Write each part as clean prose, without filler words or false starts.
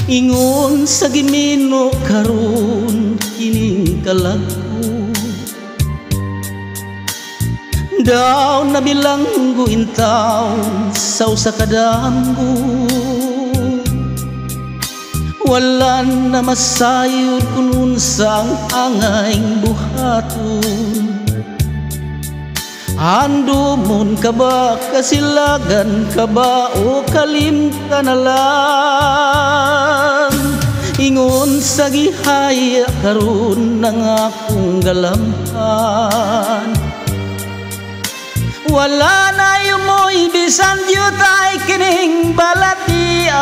Ingon sa gimino karon kining kalagko, daw nabilanggo in town sa usa ka damgo. Wala na masayod kung unsang angayng buhaton. Handumon ka ba, kasilagan ka ba, o kalim ka na lang? Ingon sa gihaya karon ng akong galamhan. Wala na yumoy bisan diyo tay kining balatian.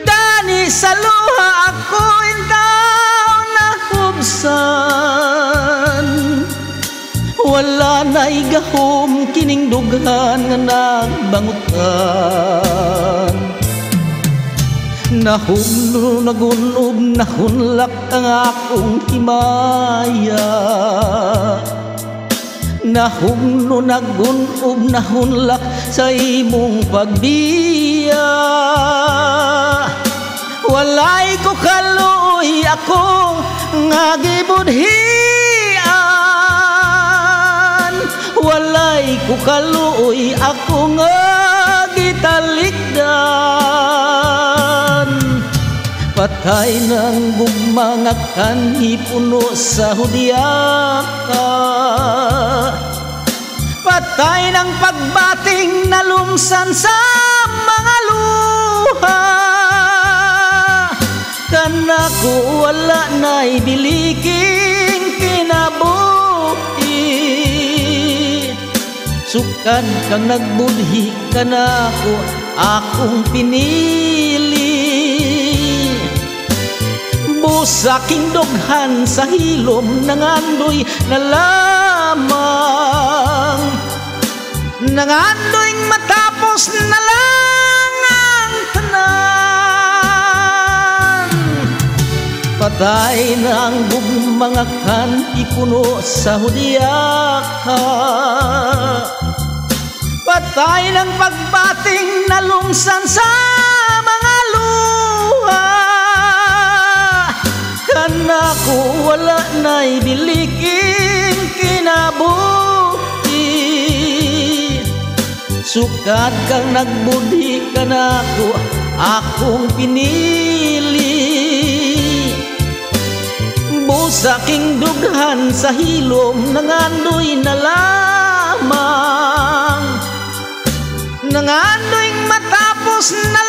Dani sa luha ako intaw na hubsan. Wala na'y gahom kining dughan nga nagbangutan. Nahumno nagunob nahunlak ang akong himaya. Nahumno nagunob nahunlak sa imong pagbiya. Walay ko kaluoy akong nga gibudhian. Walay ko kaluoy ako nga gitalikdan. Patay ng gugmang akan ipuno sa hudyaka. Patay ng pagbating na lumsan sa mga luha. Kanako wala na'y biliking kinabuhi. Sukad kang nagbudhi kanako akong pinili. Busaking doghan sa hilom nangandoy na lamang. Nangandoy matapos na lang ang tanan. Patay na ang gugmang akan ipuno sa hudyaka. Patay ng pagbating na lumsan sa mga luha. Kanako wala na'y biliking kinabuhi. Sukad kang nagbudhi kanako akong pinili. Busaking dughan sa hilom nangandoy na lamang. Nangandoy matapos na